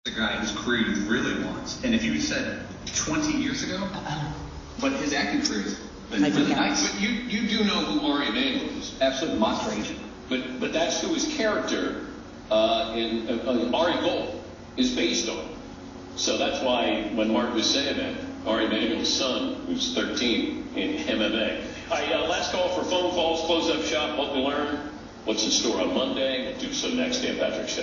the guy his career really wants. And if you said 20 years ago, but his acting career has been really nice. But you do know who Ari Emanuel is. Absolute monster agent. But that's who his character in Ari Gold is based on. So that's why when Mark was saying that, Ari Emanuel's son, who's 13 in MMA. All right, last call for phone calls, close up shop, what we learn, what's in store on Monday. We'll do so next. Dan Patrick Show.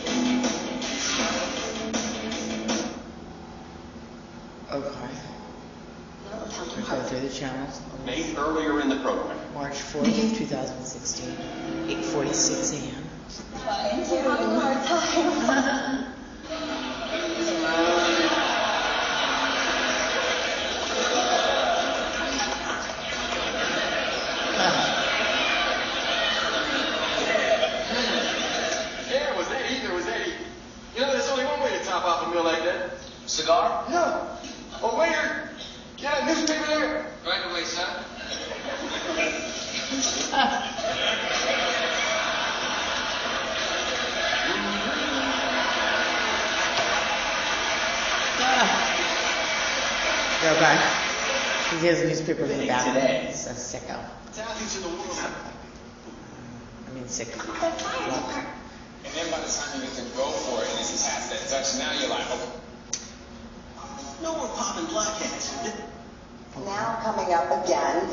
Okay. We go through the channels. Made earlier in the program. March 4th, 2016, 8:46 a.m. I'm having a hard time. Yeah, it was Eddie. There was Eddie. You know, there's only one way to top off a meal like that. Cigar? No. Oh, waiter, get that newspaper there. Right away, son. Go back. He has a newspaper in the back. Today. It's a sicko. Athletes in the world. I mean, sick. And then by the time you get to go for it and it's past that touch, now you're like, oh. No more popping blackheads. Now coming up again.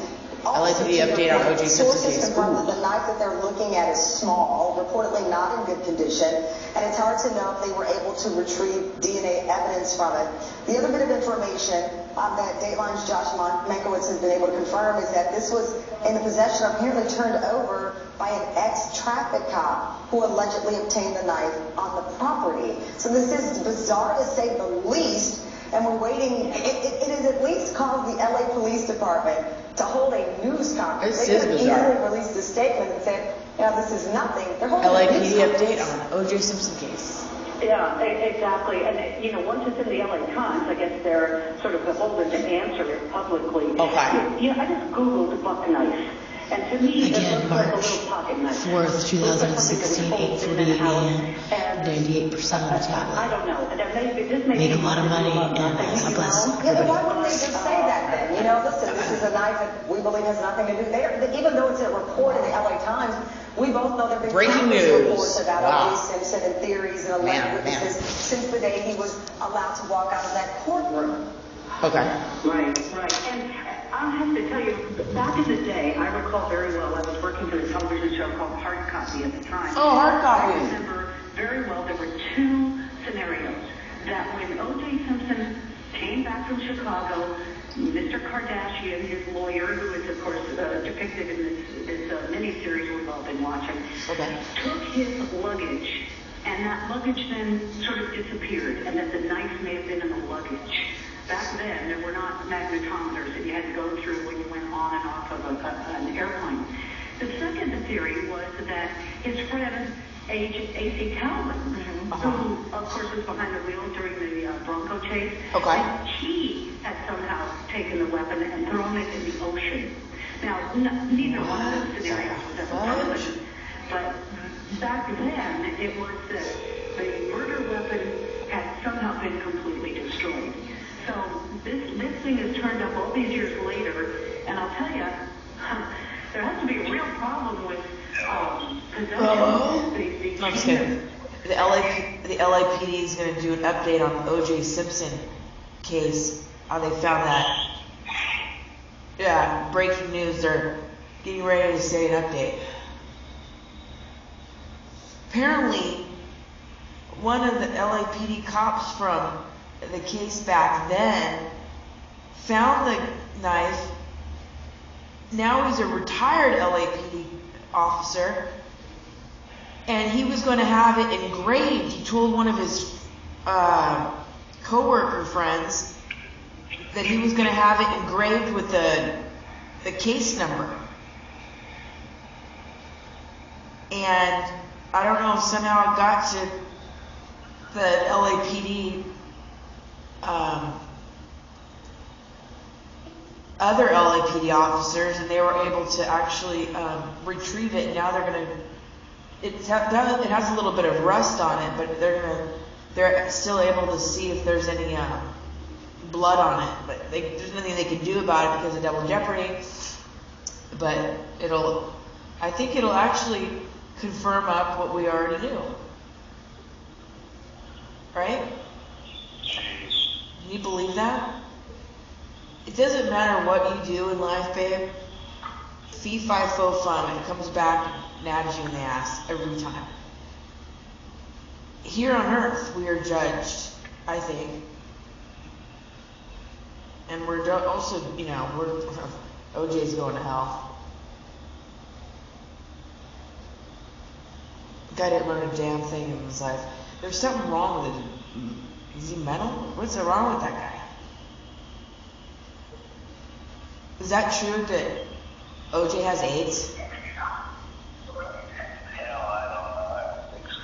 LAPD update on O.J. Simpson Sources case. confirm that the knife that they're looking at is small, reportedly not in good condition, and it's hard to know if they were able to retrieve DNA evidence from it. The other bit of information that Dateline's Josh Mankiewicz has been able to confirm is that this was in the possession, apparently turned over by an ex-traffic cop who allegedly obtained the knife on the property. So this is bizarre to say the least. And we're waiting, it is at least called the LA Police Department to hold a news conference. This They is could have bizarre. easily released a statement and said, you know, this is nothing. They're holding a LAPD news update conference. on O.J. Simpson case. Yeah, exactly. And, you know, once it's in the LA Times, I guess they're sort of beholden to answer it publicly. Okay. You know, I just Googled buck knife. And to me, Again, it looks like a March little pocket knife. 4th, 2016, 8:48 a.m., 98% of the I tablet. don't know. This may Made be a lot of money, and God bless Yeah, but why everybody. wouldn't they just say that then? You know, listen, this is a knife that we believe has nothing to do there. Even though it's a report in the LA Times, we both know there have been Breaking countless news. reports about Wow. O.J. Simpson and theories and alleged Man. witnesses since the day he was allowed to walk out of that courtroom. Okay. Right. And I'll have to tell you, back in the day, I recall very well, I was working for a television show called Hard Copy at the time. Oh, Hard Copy. I remember very well there were two scenarios. That when O.J. Simpson came back from Chicago, Mr. Kardashian, his lawyer, who is, of course, depicted in this miniseries we've all been watching, Okay. took his luggage, and that luggage then sort of disappeared, and that the knife may have been in the luggage. Back then, there were not magnetometers that you had to go through when you went on and off of an airplane. The second theory was that his friend, Agent A.C. Calvin, who, of course, was behind the wheel during the Bronco chase, Okay. and he had somehow taken the weapon and thrown it in the ocean. Now, neither one of those scenarios was ever proven, but back then, it was that the murder weapon had somehow been completely destroyed. So this thing has turned up all these years later, and I'll tell you, there has to be a real problem with possession. No, I'm just kidding. The LAPD is going to do an update on the O.J. Simpson case. How they found that. Yeah, breaking news. They're getting ready to say an update. Apparently, one of the LAPD cops from the case back then found the knife. Now he's a retired LAPD officer, and he was going to have it engraved. He told one of his co-worker friends that he was going to have it engraved with the case number. And I don't know, somehow it got to the LAPD other LAPD officers, and they were able to actually retrieve it. And now they're going to, it has a little bit of rust on it, but they're going to they're still able to see if there's any blood on it, but there's nothing they can do about it because of double jeopardy. But I think it'll actually confirm up what we already knew. Right? Can you believe that? It doesn't matter what you do in life, babe. Fee, fi, fo, fum, it comes back and nabs you in the ass every time. Here on earth, we are judged, I think. And we're also, OJ's going to hell. The guy didn't learn a damn thing in his life. There's something wrong with him. Is he mental? What's wrong with that guy? Is that true that OJ has AIDS?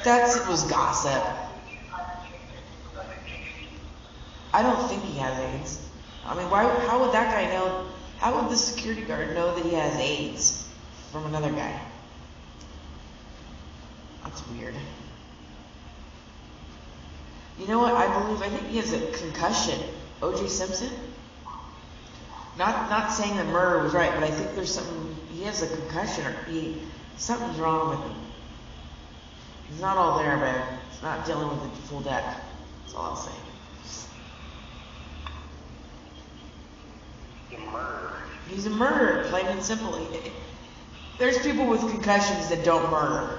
That was gossip. I don't think he has AIDS. I mean, how would that guy know? How would the security guard know that he has AIDS from another guy? That's weird. You know what? I think he has a concussion. O.J. Simpson? Not saying that murder was right, but I think there's something, he has a concussion, or something's wrong with him. He's not all there, but he's not dealing with the full deck. That's all I'll say. He's a murderer, plain and simple. There's people with concussions that don't murder.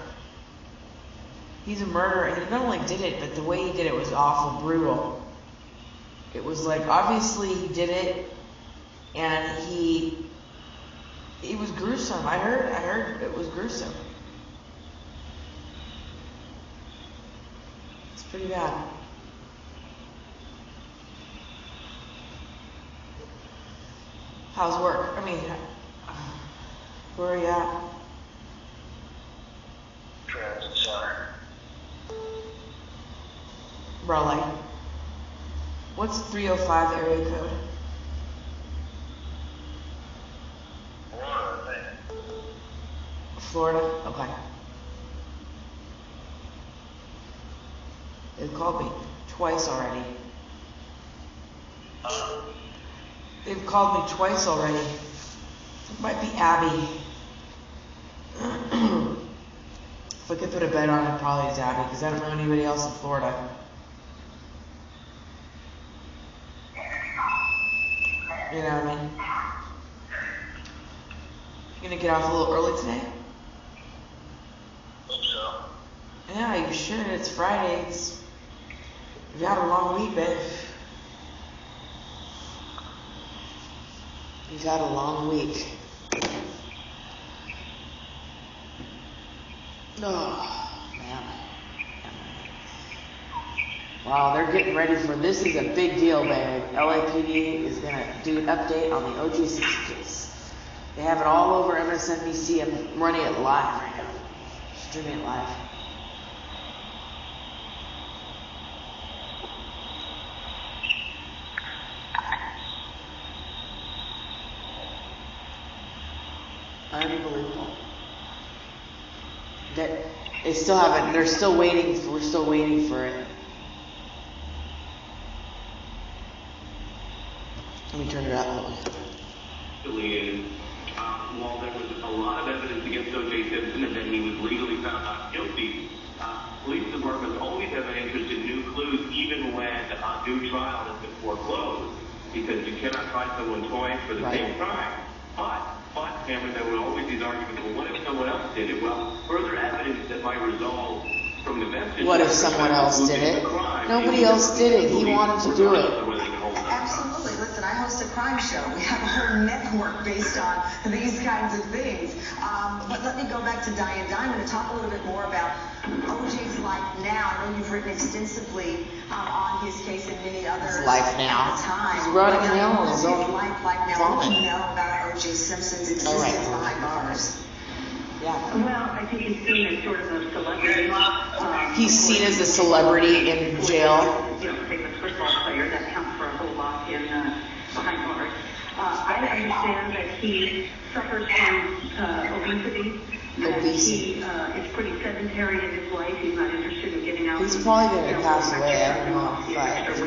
He's a murderer, and he not only did it, but the way he did it was awful, brutal. It was like, obviously he did it, and he was gruesome. I heard it was gruesome. It's pretty bad. How's work? I mean, where are you at? Transit center. Raleigh. What's 305 area code? Florida, I think. Florida? Okay. They've called me twice already. They've called me twice already. It might be Abby. If I could put a bet on it, probably it's Abby, because I don't know anybody else in Florida. You know what I mean? You gonna get off a little early today? Hope so. Yeah, you should. It's Friday. You've had a long week, babe. You've had a long week. Oh, man. Wow, they're getting ready for this. Is a big deal, babe. LAPD is going to do an update on the O.J. Simpson case. They have it all over MSNBC. I'm running it live right now. Streaming it live. Unbelievable. That they still haven't. They're still waiting. We're still waiting for it. Let me turn it up. While there was a lot of evidence against O.J. Simpson and then he was legally found not guilty, police departments always have an interest in new clues, even when a new trial has been foreclosed, because you cannot try someone twice for the same crime. But, Cameron, there were always these arguments, well, what if someone else did it? Well, further evidence that might resolve from the message. What if someone else did it? Nobody else did it. He wanted to do it. Absolutely. Listen, I host a crime show. We have a whole network based on these kinds of things. But let me go back to Diane Diamond and talk a little bit more about OJ's life now. I know you've written extensively on his case and many others. His life now. At the time. He's running hell on his What's own his life like now? What do you know about O.J. Simpson's existence behind bars? Yeah. Well, I think he's seen as sort of a celebrity. He's seen as a celebrity in jail. Famous football player, that counts for a whole lot in behind bars. I understand that he suffers from obesity. That he is pretty sedentary in his life. He's not interested in getting He's probably going to pass away every month, but